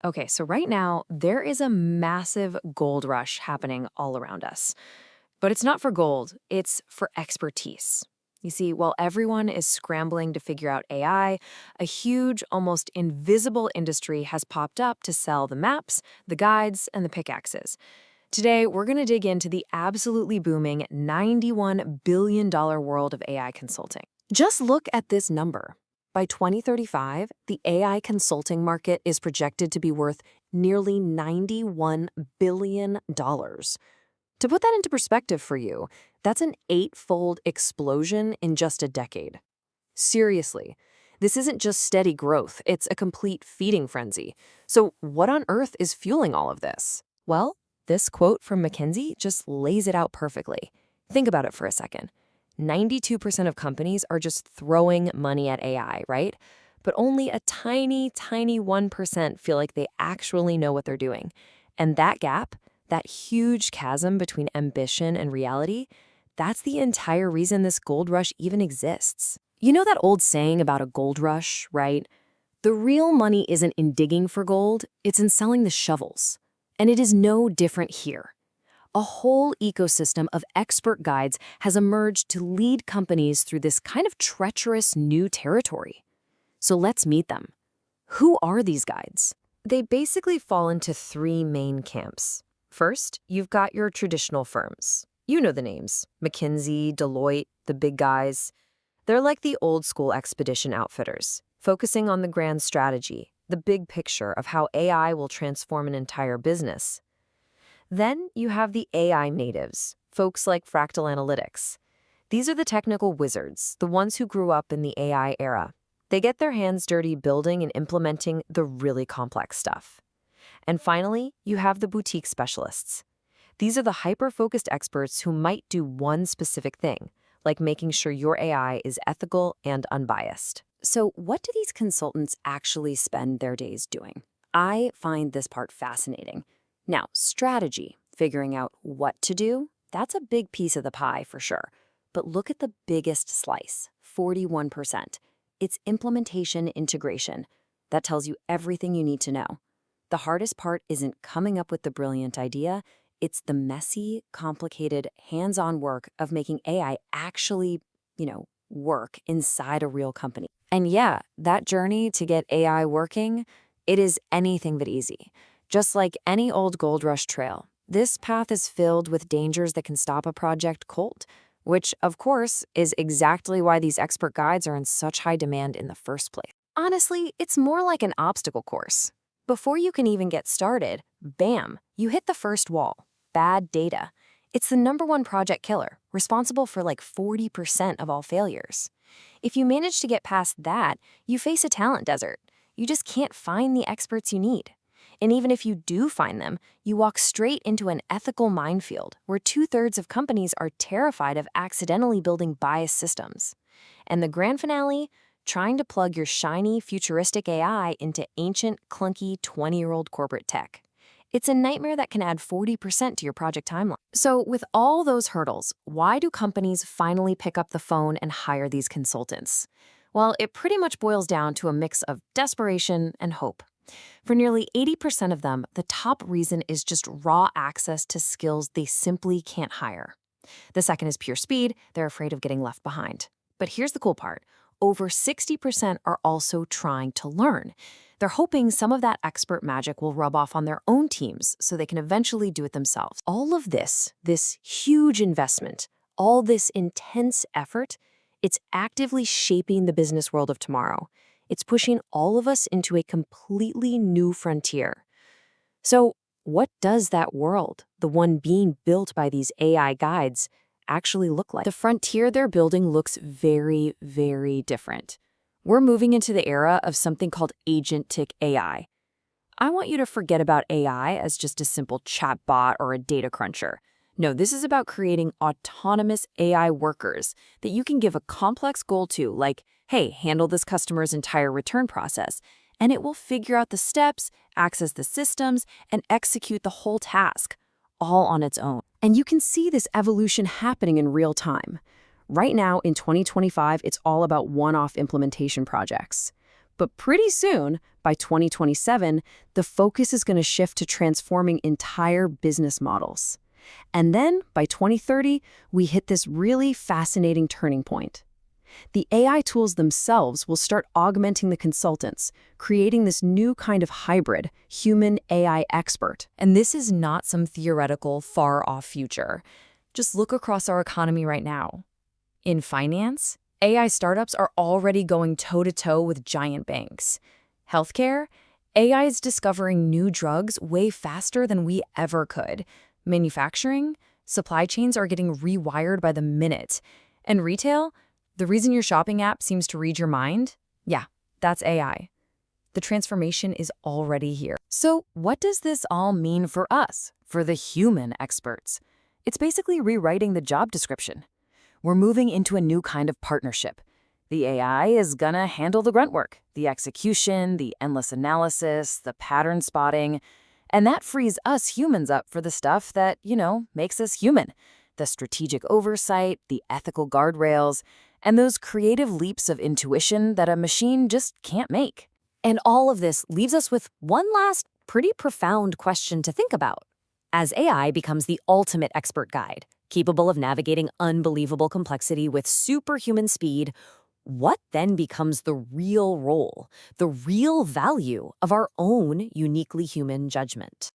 Okay, so right now, there is a massive gold rush happening all around us. But it's not for gold, it's for expertise. You see, while everyone is scrambling to figure out AI, a huge, almost invisible industry has popped up to sell the maps, the guides, and the pickaxes. Today, we're going to dig into the absolutely booming $91 billion world of AI consulting. Just look at this number. By 2035, the AI consulting market is projected to be worth nearly $91 billion. To put that into perspective for you, that's an eightfold explosion in just a decade. Seriously, this isn't just steady growth, it's a complete feeding frenzy. So what on earth is fueling all of this? Well, this quote from McKinsey just lays it out perfectly. Think about it for a second. 92% of companies are just throwing money at AI, right? But only a tiny, tiny 1% feel like they actually know what they're doing. And that gap, that huge chasm between ambition and reality, that's the entire reason this gold rush even exists. You know that old saying about a gold rush, right? The real money isn't in digging for gold, it's in selling the shovels. And it is no different here. A whole ecosystem of expert guides has emerged to lead companies through this kind of treacherous new territory. So let's meet them. Who are these guides? They basically fall into three main camps. First, you've got your traditional firms. You know the names: McKinsey, Deloitte, the big guys. They're like the old school expedition outfitters, focusing on the grand strategy, the big picture of how AI will transform an entire business. Then you have the AI natives, folks like Fractal Analytics. These are the technical wizards, the ones who grew up in the AI era. They get their hands dirty building and implementing the really complex stuff. And finally, you have the boutique specialists. These are the hyper-focused experts who might do one specific thing, like making sure your AI is ethical and unbiased. So what do these consultants actually spend their days doing? I find this part fascinating. Now, strategy, figuring out what to do, that's a big piece of the pie for sure. But look at the biggest slice, 41%. It's implementation integration. That tells you everything you need to know. The hardest part isn't coming up with the brilliant idea, it's the messy, complicated, hands-on work of making AI actually, work inside a real company. And yeah, that journey to get AI working, it is anything but easy. Just like any old gold rush trail, this path is filled with dangers that can stop a project cold, which, of course, is exactly why these expert guides are in such high demand in the first place. Honestly, it's more like an obstacle course. Before you can even get started, bam, you hit the first wall: bad data. It's the #1 project killer, responsible for like 40% of all failures. If you manage to get past that, you face a talent desert. You just can't find the experts you need. And even if you do find them, you walk straight into an ethical minefield where 2/3 of companies are terrified of accidentally building biased systems. And the grand finale? Trying to plug your shiny, futuristic AI into ancient, clunky, 20-year-old corporate tech. It's a nightmare that can add 40% to your project timeline. So with all those hurdles, why do companies finally pick up the phone and hire these consultants? Well, it pretty much boils down to a mix of desperation and hope. For nearly 80% of them, the top reason is just raw access to skills they simply can't hire. The second is pure speed. They're afraid of getting left behind. But here's the cool part. Over 60% are also trying to learn. They're hoping some of that expert magic will rub off on their own teams so they can eventually do it themselves. All of this huge investment, all this intense effort, it's actively shaping the business world of tomorrow. It's pushing all of us into a completely new frontier. So, what does that world, the one being built by these AI guides, actually look like? The frontier they're building looks very, very different. We're moving into the era of something called agentic AI. I want you to forget about AI as just a simple chatbot or a data cruncher. No, this is about creating autonomous AI workers that you can give a complex goal to, like, hey, handle this customer's entire return process, and it will figure out the steps, access the systems, and execute the whole task, all on its own. And you can see this evolution happening in real time. Right now, in 2025, it's all about one-off implementation projects. But pretty soon, by 2027, the focus is going to shift to transforming entire business models. And then, by 2030, we hit this really fascinating turning point. The AI tools themselves will start augmenting the consultants, creating this new kind of hybrid, human-AI expert. And this is not some theoretical, far-off future. Just look across our economy right now. In finance, AI startups are already going toe-to-toe with giant banks. Healthcare, AI is discovering new drugs way faster than we ever could. Manufacturing, supply chains are getting rewired by the minute. And retail, the reason your shopping app seems to read your mind? Yeah, that's AI. The transformation is already here. So what does this all mean for us, for the human experts? It's basically rewriting the job description. We're moving into a new kind of partnership. The AI is gonna handle the grunt work, the execution, the endless analysis, the pattern spotting, and that frees us humans up for the stuff that, makes us human. The strategic oversight, the ethical guardrails, and those creative leaps of intuition that a machine just can't make. And all of this leaves us with one last, pretty profound question to think about. As AI becomes the ultimate expert guide, capable of navigating unbelievable complexity with superhuman speed, what then becomes the real role, the real value of our own uniquely human judgment?